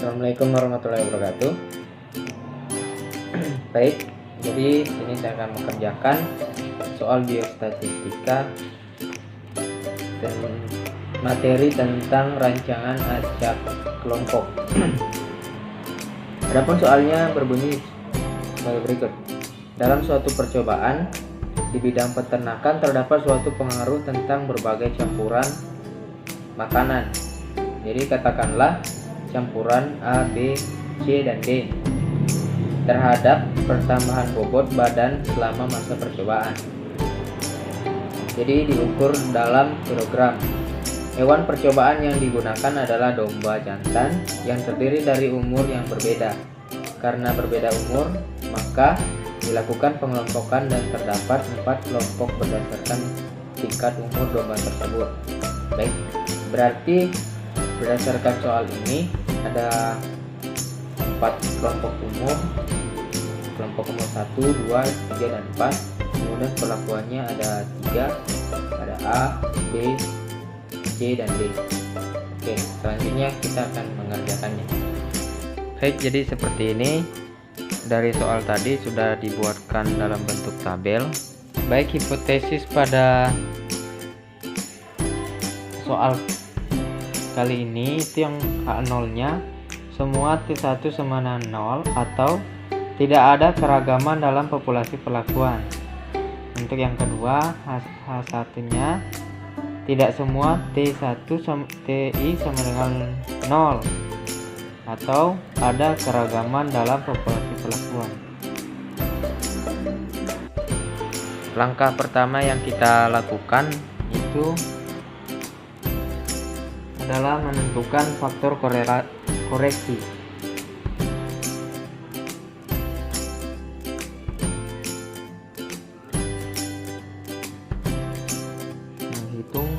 Assalamualaikum warahmatullahi wabarakatuh. Baik, jadi ini saya akan mengerjakan soal biostatistika dan materi tentang rancangan acak kelompok. Adapun soalnya berbunyi sebagai berikut. Dalam suatu percobaan di bidang peternakan terdapat suatu pengaruh tentang berbagai campuran makanan. Jadi katakanlah campuran A, B, C, dan D terhadap pertambahan bobot badan selama masa percobaan. Jadi diukur dalam kilogram. Hewan percobaan yang digunakan adalah domba jantan yang terdiri dari umur yang berbeda. Karena berbeda umur, maka dilakukan pengelompokan dan terdapat 4 kelompok berdasarkan tingkat umur domba tersebut. Baik, berarti berdasarkan soal ini ada 4 kelompok umur, kelompok umur 1, 2, 3, dan 4. Kemudian perlakuannya ada 3, ada A, B, C, dan D. Oke, selanjutnya kita akan mengerjakannya. Baik, jadi seperti ini. Dari soal tadi sudah dibuatkan dalam bentuk tabel. Baik, hipotesis pada soal kali ini itu yang H0 nya semua T1 sama dengan 0 atau tidak ada keragaman dalam populasi perlakuan. Untuk yang kedua H1 nya tidak semua T1 TI sama dengan 0 atau ada keragaman dalam populasi perlakuan. Langkah pertama yang kita lakukan itu adalah menentukan faktor koreksi. Menghitung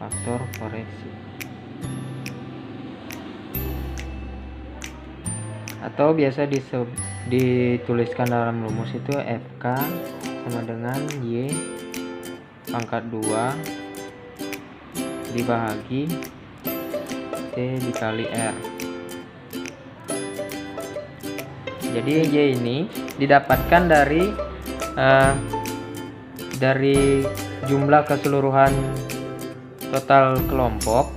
faktor koreksi. Atau biasa dituliskan dalam rumus itu FK sama dengan Y pangkat 2 dibagi T dikali R. Jadi Y ini didapatkan dari jumlah keseluruhan total kelompok.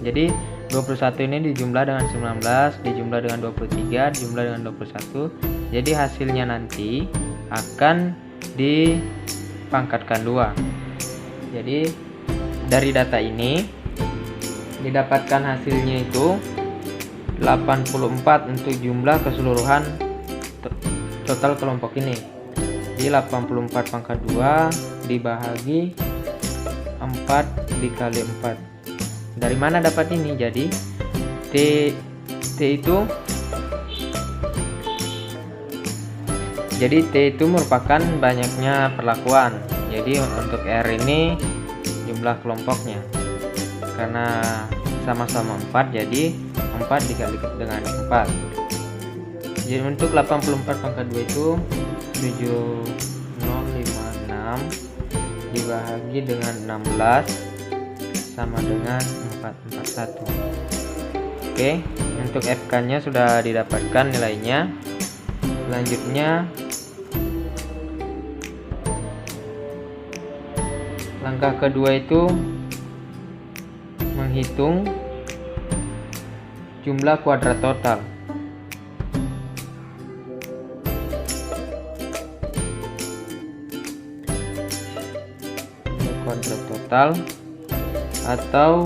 Jadi 21 ini dijumlah dengan 19, dijumlah dengan 23, dijumlah dengan 21. Jadi hasilnya nanti akan dipangkatkan 2. Jadi dari data ini didapatkan hasilnya itu 84 untuk jumlah keseluruhan total kelompok ini. Jadi 84 pangkat 2 dibagi 4 dikali 4. Dari mana dapat ini? Jadi T itu merupakan banyaknya perlakuan. Jadi untuk R ini jumlah kelompoknya. Karena sama-sama 4, jadi 4 dikali dengan 4. Jadi untuk 84 pangkat 2 itu 7056 dibagi dengan 16 sama dengan 441. Oke, untuk FK nya sudah didapatkan nilainya. Selanjutnya langkah kedua itu menghitung jumlah kuadrat total. Kuadrat total atau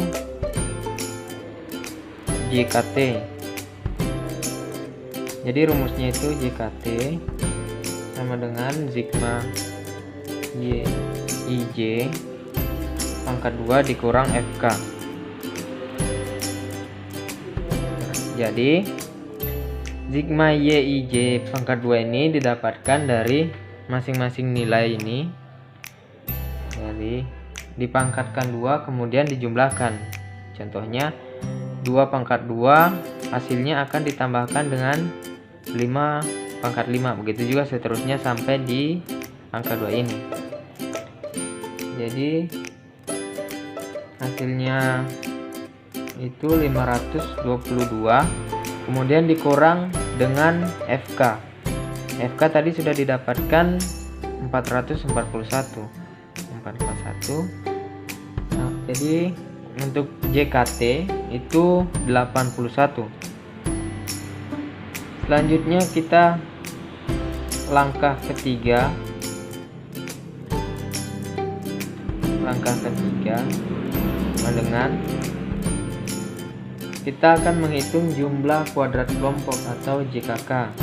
JKT. Jadi rumusnya itu JKT sama dengan sigma YIJ pangkat 2 dikurang FK. Jadi sigma YIJ pangkat 2 ini didapatkan dari masing-masing nilai ini. Jadi dipangkatkan 2 kemudian dijumlahkan. Contohnya 2 pangkat 2 hasilnya akan ditambahkan dengan 5 pangkat 5. Begitu juga seterusnya sampai di angka 2 ini. Jadi hasilnya itu 522, kemudian dikurang dengan FK. FK tadi sudah didapatkan 441. Nah, jadi untuk JKT itu 81. Selanjutnya kita langkah ketiga. Dengan kita akan menghitung jumlah kuadrat kelompok atau JKK.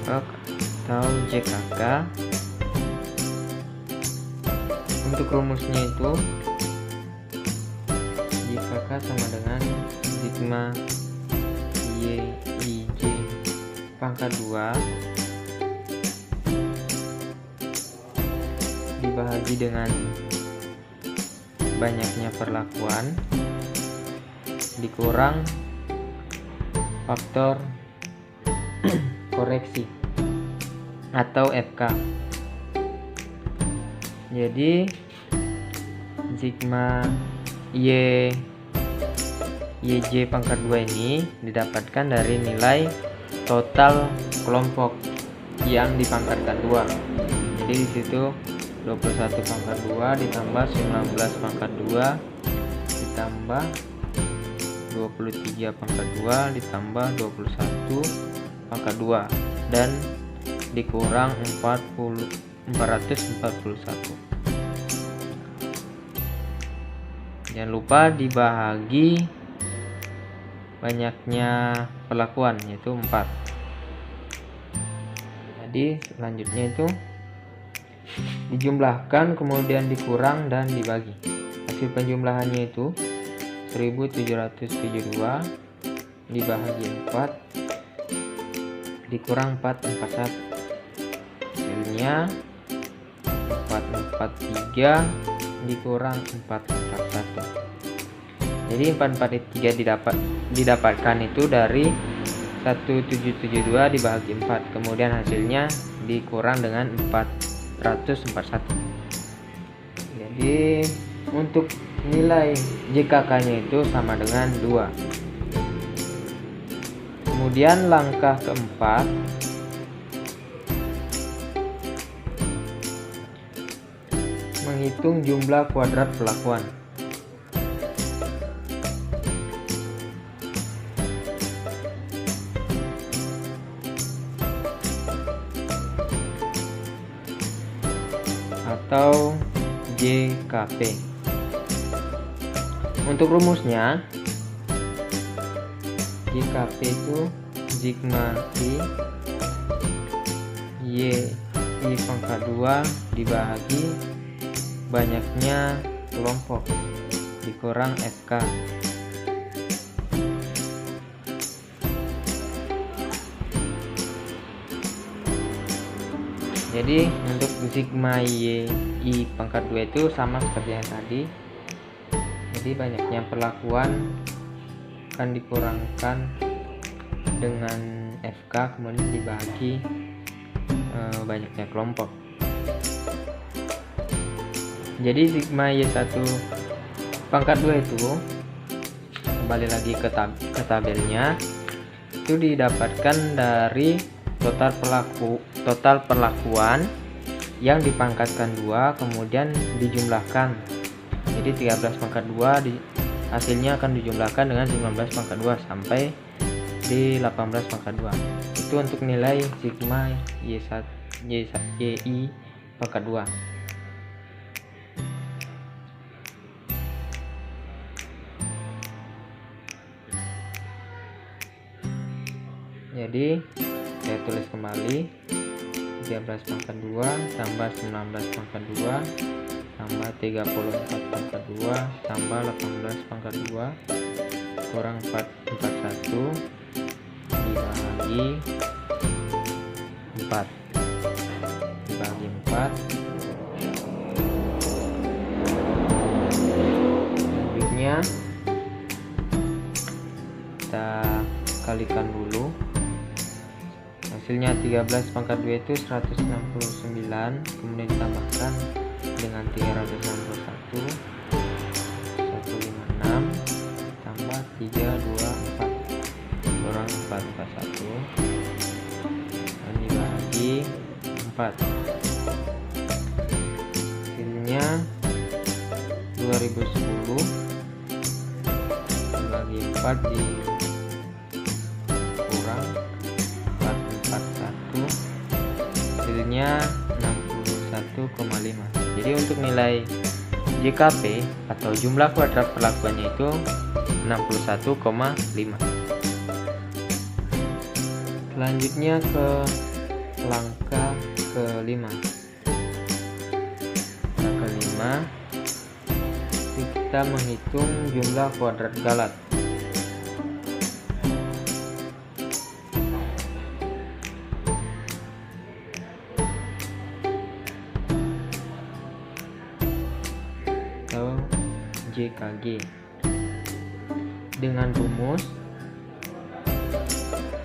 Atau JKK. Untuk rumusnya itu JKK sama dengan sigma YIJ pangkat 2 dibagi dengan banyaknya perlakuan dikurang faktor koreksi atau FK. Jadi sigma YJ pangkat 2 ini didapatkan dari nilai total kelompok yang dipangkatkan 2. Jadi di situ 21 pangkat 2 ditambah 19 pangkat 2 ditambah 23 pangkat 2 ditambah 21 pangkat 2 dan dikurang 441. Jangan lupa dibagi banyaknya perlakuan, yaitu 4. Jadi selanjutnya itu dijumlahkan, kemudian dikurang dan dibagi. Hasil penjumlahannya itu 1772 dibagi 4 dikurang 441. Hasilnya 443 dikurang 441. Jadi 443 didapatkan itu dari 1772 dibagi 4, kemudian hasilnya dikurang dengan 441. Jadi untuk nilai JKK-nya itu sama dengan 2. Kemudian langkah keempat, menghitung jumlah kuadrat perlakuan. Atau JKP. Untuk rumusnya JKP itu sigma Y pangkat 2 dibagi banyaknya kelompok dikurang FK. Jadi untuk sigma Y pangkat 2 itu sama seperti yang tadi. Jadi banyaknya perlakuan akan dikurangkan dengan FK, kemudian dibagi banyaknya kelompok. Jadi sigma Y1 pangkat 2 itu, kembali lagi ke tabelnya, itu didapatkan dari total perlakuan yang dipangkatkan 2 kemudian dijumlahkan. Jadi 13 pangkat 2 hasilnya akan dijumlahkan dengan 19 pangkat 2 sampai di 18 pangkat 2. Itu untuk nilai sigma YI pangkat 2. Jadi saya tulis kembali 13 pangkat 2 tambah 19 pangkat 2 tambah 34 pangkat 2 tambah 18 pangkat 2 kurang 441 dibagi 4 selanjutnya kita kalikan dulu. Hasilnya 13 pangkat 2 itu 169, kemudian ditambahkan dengan 361, 156 tambah 324 kurang 441, dan dibagi 4, hasilnya 2010 dibagi 4 dikurang 441, hasilnya 61,5. Jadi untuk nilai JKP atau jumlah kuadrat perlakuannya itu 61,5. Selanjutnya ke langkah kelima. Langkah kelima, kita menghitung jumlah kuadrat Galat. Atau JKG dengan rumus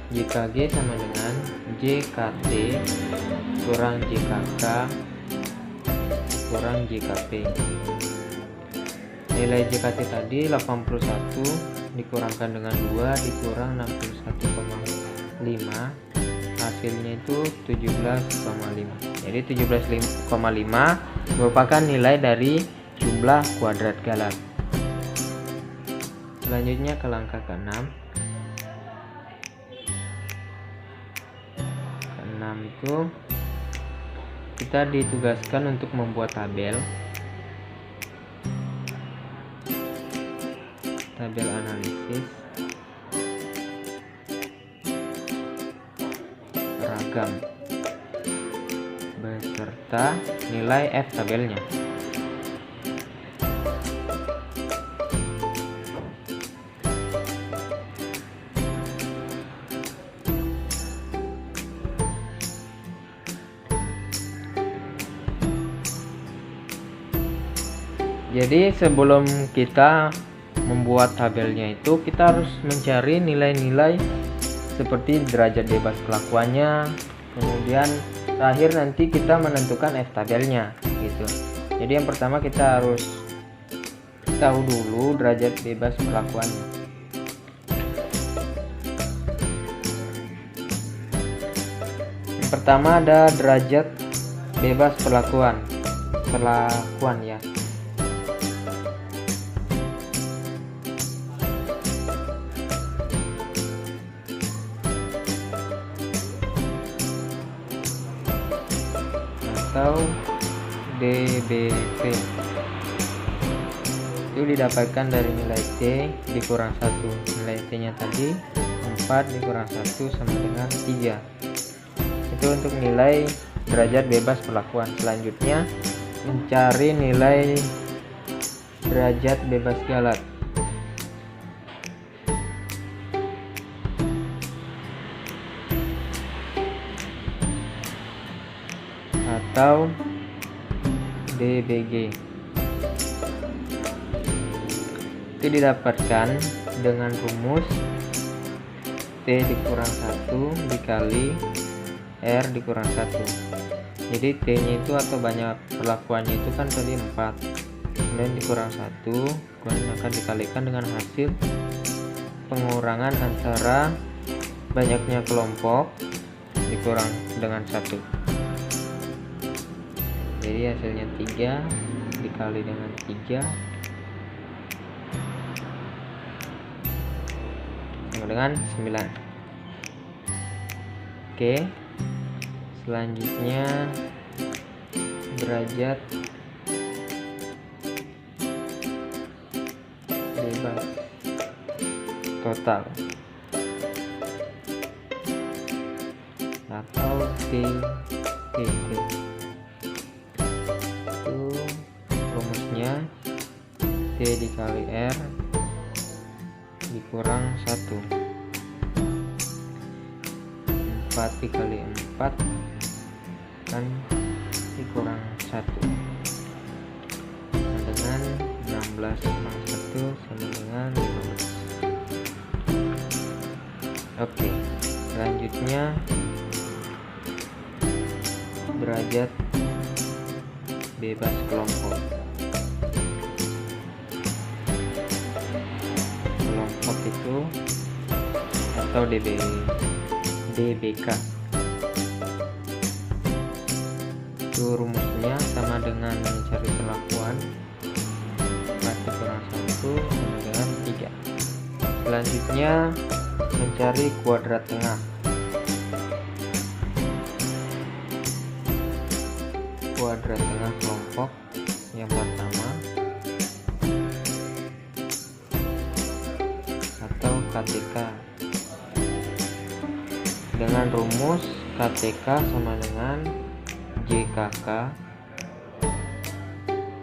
JKG sama dengan JKT kurang JKK kurang JKP. Nilai JKT tadi 81 dikurangkan dengan 2 dikurang 61,5, hasilnya itu 17,5. Jadi 17,5 merupakan nilai dari jumlah kuadrat Galat. Selanjutnya ke langkah ke-6. Ke-6 itu kita ditugaskan untuk membuat tabel analisis ragam beserta nilai F tabelnya. Jadi sebelum kita membuat tabelnya itu kita harus mencari nilai-nilai seperti derajat bebas perlakuannya, kemudian terakhir nanti kita menentukan F tabelnya gitu. Jadi yang pertama kita harus tahu dulu derajat bebas perlakuannya. Yang pertama ada derajat bebas perlakuan ya. Atau DBP itu didapatkan dari nilai T dikurang 1. Nilai T nya tadi 4 dikurang 1 sama dengan 3. Itu untuk nilai derajat bebas perlakuan. Selanjutnya mencari nilai derajat bebas Galat. Atau DBG itu didapatkan dengan rumus T dikurang 1 dikali R dikurang 1. Jadi T nya itu atau banyak perlakuannya itu kan tadi 4, kemudian dikurang 1, kemudian akan dikalikan dengan hasil pengurangan antara banyaknya kelompok dikurang dengan 1. Jadi hasilnya 3 dikali dengan 3 sama dengan 9. Oke, selanjutnya derajat bebas total atau DBT. Rumusnya T dikali R dikurang 1, 4 dikali 4 kan dikurang 1 dengan 16,1 sama dengan 15. Oke, selanjutnya derajat bebas kelompok. Kelompok itu atau DBK itu rumusnya sama dengan mencari perlakuan 1/1 sama dengan 3. Selanjutnya mencari kuadrat tengah. Kuadrat tengah kelompok yang pertama atau KTK dengan rumus KTK sama dengan JKK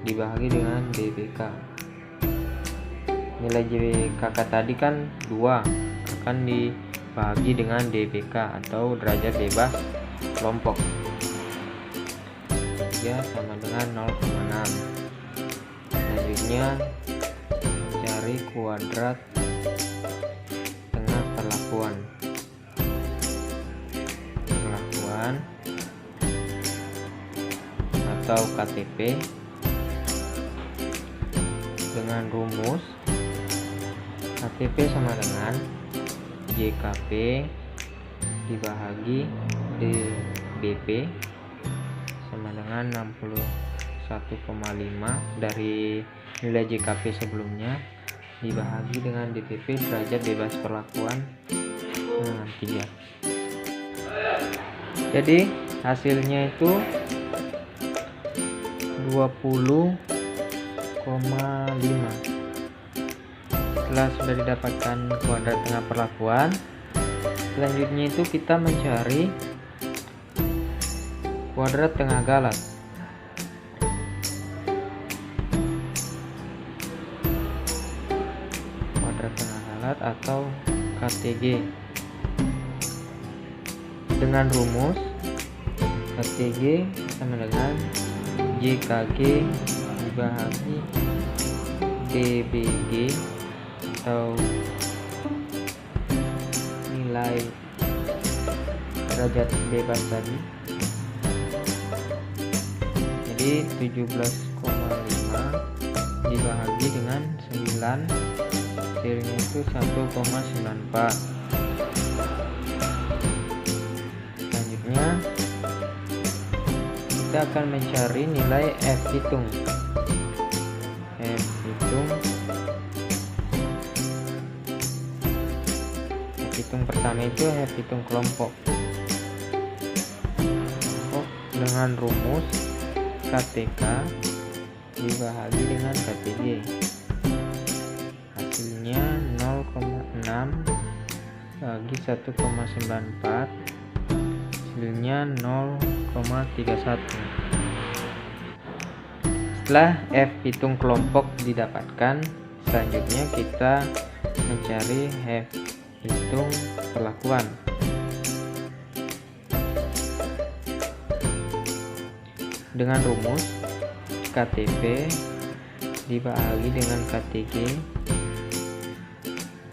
dibagi dengan DBK. Nilai JKK tadi kan 2, akan dibagi dengan DBK atau derajat bebas kelompok. 3 sama dengan 0,6. Selanjutnya mencari kuadrat tengah perlakuan atau KTP dengan rumus KTP sama dengan JKP dibagi DBP sama dengan 61,5 dari nilai JKP sebelumnya dibagi dengan DBP derajat bebas perlakuan dengan 3. Jadi hasilnya itu 20,5. Setelah sudah didapatkan kuadrat tengah perlakuan, selanjutnya itu kita mencari kuadrat tengah galat. Kuadrat tengah galat atau KTG dengan rumus KTG sama dengan JKG dibagi DBG atau nilai derajat bebas tadi. Jadi 17,5 dibagi dengan 9, hasilnya itu 1,94. Selanjutnya kita akan mencari nilai F hitung. Hitung pertama itu F hitung kelompok dengan rumus KTK dibagi dengan KTG, hasilnya 0,6 bagi 1,94, hasilnya 0,31. Setelah F hitung kelompok didapatkan, selanjutnya kita mencari F hitung perlakuan. Dengan rumus KTP dibagi dengan KTG,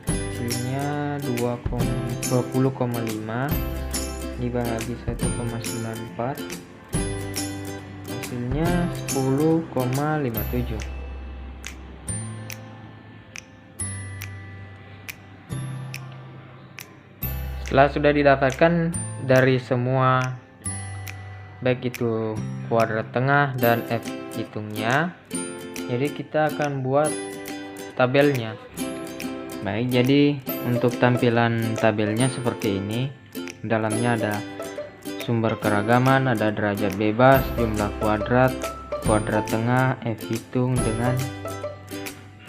hasilnya 20,5 dibagi 1,94, hasilnya 10,57. Setelah sudah didapatkan dari semua, baik itu kuadrat tengah dan F hitungnya, jadi kita akan buat tabelnya. Baik, jadi untuk tampilan tabelnya seperti ini. Dalamnya ada sumber keragaman, ada derajat bebas, jumlah kuadrat, kuadrat tengah, F hitung, dengan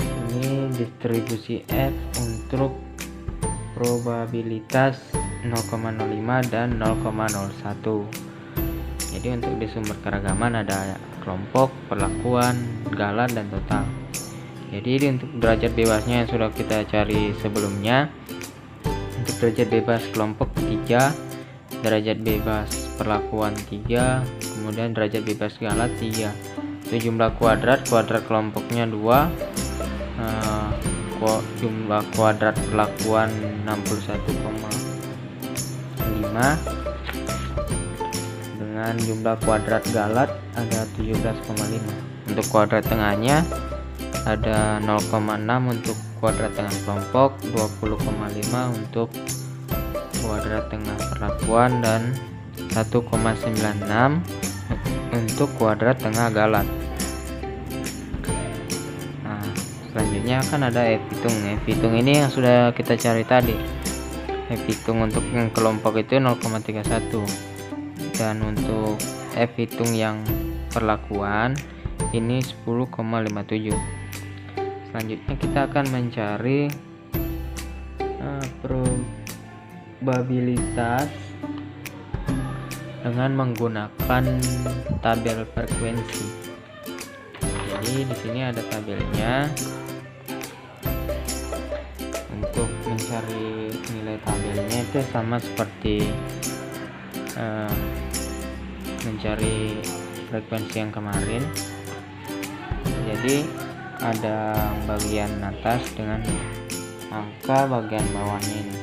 ini distribusi F untuk probabilitas 0,05 dan 0,01. Jadi untuk di sumber keragaman ada kelompok, perlakuan, galat, dan total. Jadi untuk derajat bebasnya yang sudah kita cari sebelumnya, untuk derajat bebas kelompok 3, derajat bebas perlakuan 3, kemudian derajat bebas galat 3. Itu jumlah kuadrat kelompoknya 2, jumlah kuadrat perlakuan 61,5 dengan jumlah kuadrat Galat ada 17,5. Untuk kuadrat tengahnya ada 0,6 untuk kuadrat tengah kelompok, 20,5 untuk kuadrat tengah perlakuan, dan 1,96 untuk kuadrat tengah Galat. Nah, selanjutnya akan ada F-hitung. F-hitung ini yang sudah kita cari tadi. F-hitung untuk yang kelompok itu 0,31, dan untuk F-hitung yang perlakuan ini 10,57. Selanjutnya kita akan mencari probabilitas dengan menggunakan tabel frekuensi. Jadi di sini ada tabelnya. Untuk mencari nilai tabelnya itu sama seperti mencari frekuensi yang kemarin. Jadi ada bagian atas dengan angka bagian bawahnya ini.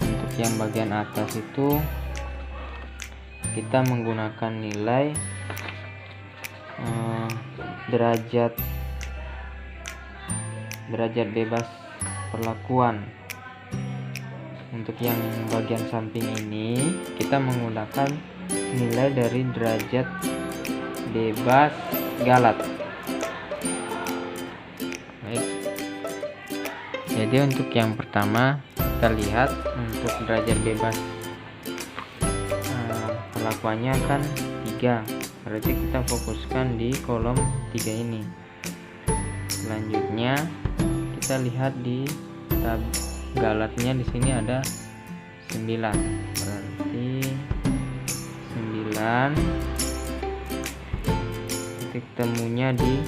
Untuk yang bagian atas itu kita menggunakan nilai derajat bebas perlakuan. Untuk yang bagian samping ini kita menggunakan nilai dari derajat bebas Galat. Baik. Jadi untuk yang pertama kita lihat untuk derajat bebas perlakuannya kan 3. Berarti kita fokuskan di kolom 3 ini. Selanjutnya kita lihat di tab Galatnya di sini ada 9. Berarti 9 titik temunya di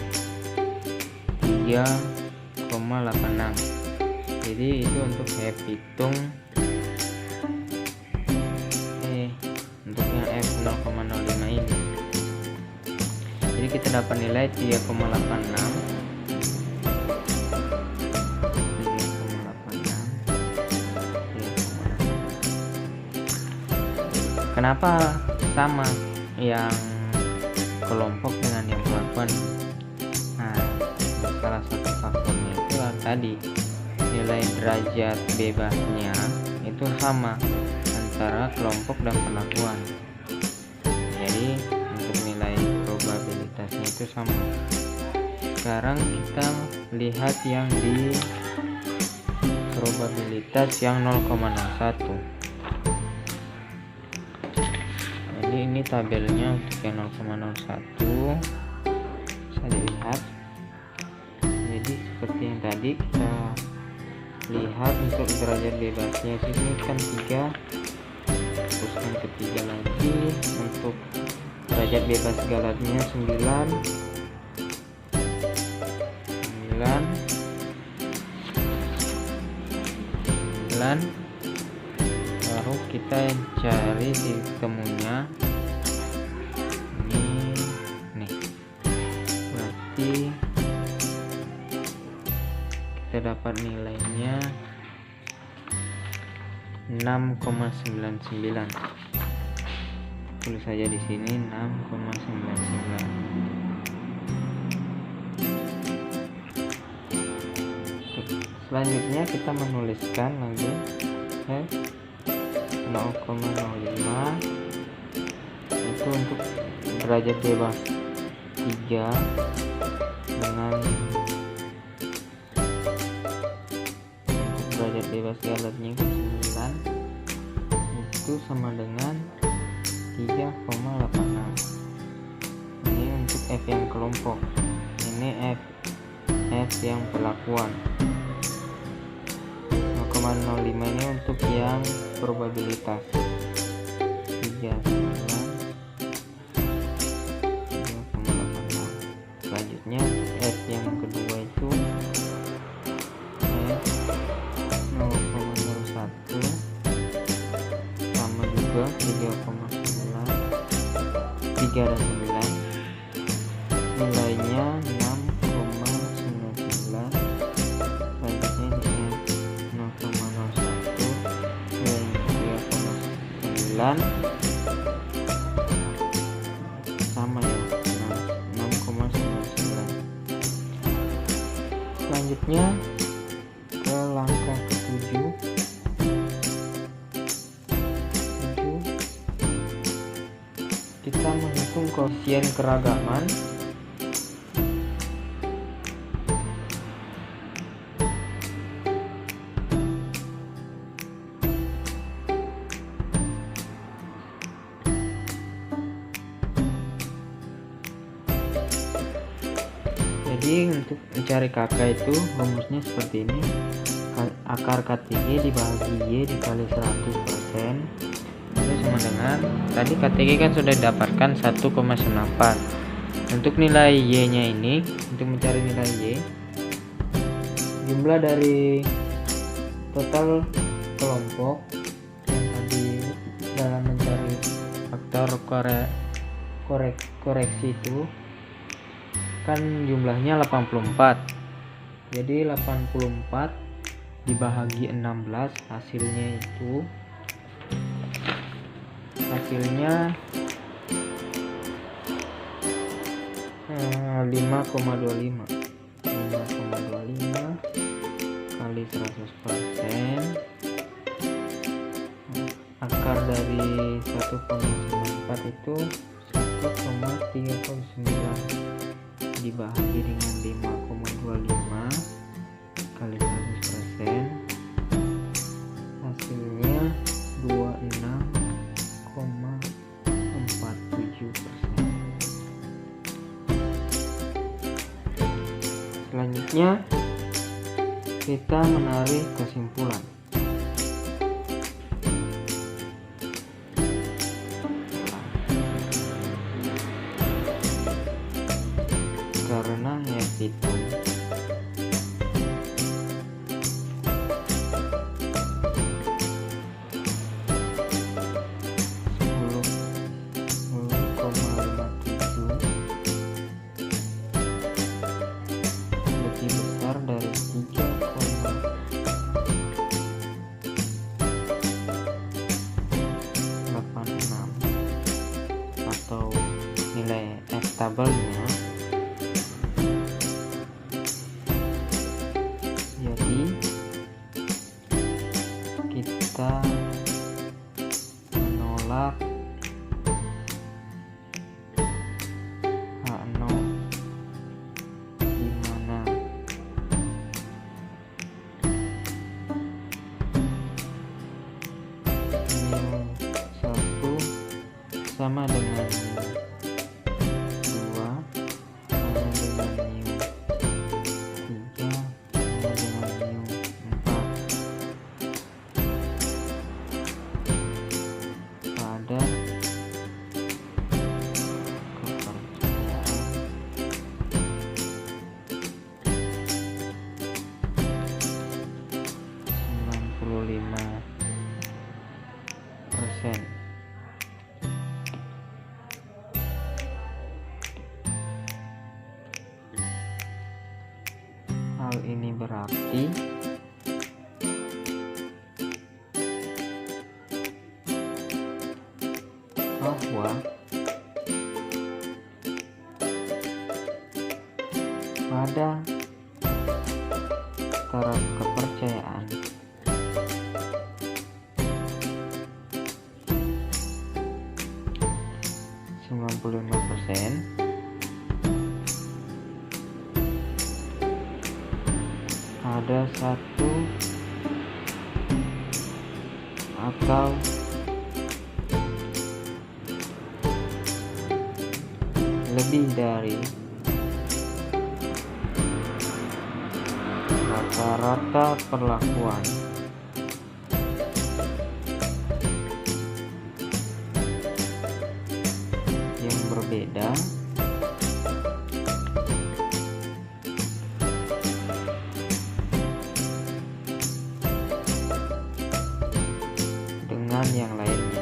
3,86. Jadi itu untuk F-hitung untuk yang F0,05 ini. Jadi kita dapat nilai 3,86. Kenapa sama yang kelompok dengan yang perlakuan? Nah, salah satu faktornya itu tadi nilai derajat bebasnya itu sama antara kelompok dan perlakuan. Jadi untuk nilai probabilitasnya itu sama. Sekarang kita lihat yang di probabilitas yang 0,01. Jadi ini tabelnya untuk yang 0,01 bisa dilihat. Jadi seperti yang tadi kita lihat untuk derajat bebasnya sini kan 3, fokuskan ke 3 lagi. Untuk derajat bebas Galatnya 9, baru kita cari titik temunya ini nih. Berarti kita dapat nilainya 6,99. Tulis saja di sini 6,99. Selanjutnya kita menuliskan lagi 0,05 itu untuk derajat bebas 3 dengan untuk derajat bebas Galatnya 9 itu sama dengan 3,86. Ini untuk F yang kelompok, ini F yang perlakuan. 0,05 ini untuk yang probabilitas 3,86. Selanjutnya F yang kedua itu F 0,01 sama juga 3,9, 3 dan 9, nilainya 6,99. Selanjutnya ini 0,01 dan 3,9 sama ya, 6,99. Selanjutnya ke langkah ke-7. Kita menghitung koefisien keragaman. Jadi untuk mencari KK itu rumusnya seperti ini. Akar KTG dibagi Y dikali 100%, itu sama dengan, tadi KTG kan sudah didapatkan 1,94. Untuk nilai Y nya ini, untuk mencari nilai Y, jumlah dari total kelompok yang tadi dalam mencari faktor koreksi itu kan jumlahnya 84. Jadi 84 dibagi 16, hasilnya 5,25 kali 100%. Akar dari 1,94 itu 1,39 dibagi dengan 5,25 kali 100%, hasilnya 26,47%. Selanjutnya kita menarik kesimpulan. Karena itu lebih besar dari 3,86 atau nilai F tabelnya. Jadi kita menolak H0 di mana mu 1 sama dengan mu 2 sama dengan mu 3 sama dengan mu 4 pada kepercayaan 95%. Hal ini berarti bahwa pada taraf kepercayaan 95%, ada satu atau lebih dari rata-rata perlakuan yang berbeda dengan yang lainnya.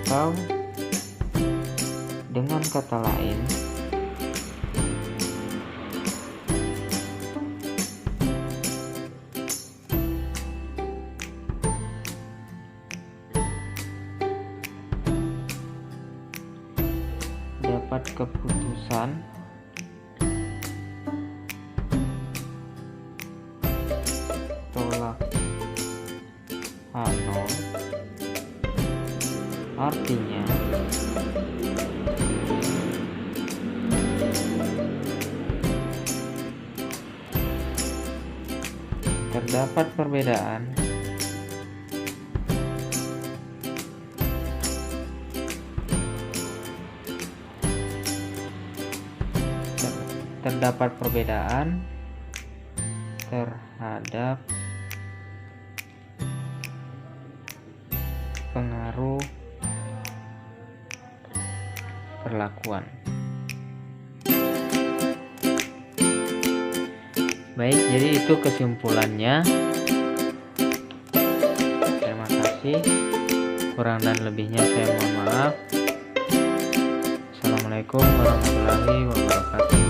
Atau Dengan kata lain, dapat keputusan tolak H0 artinya terdapat perbedaan terhadap pengaruh perlakuan. Baik, jadi itu kesimpulannya. Terima kasih. Kurang dan lebihnya saya mohon maaf. Assalamualaikum warahmatullahi wabarakatuh.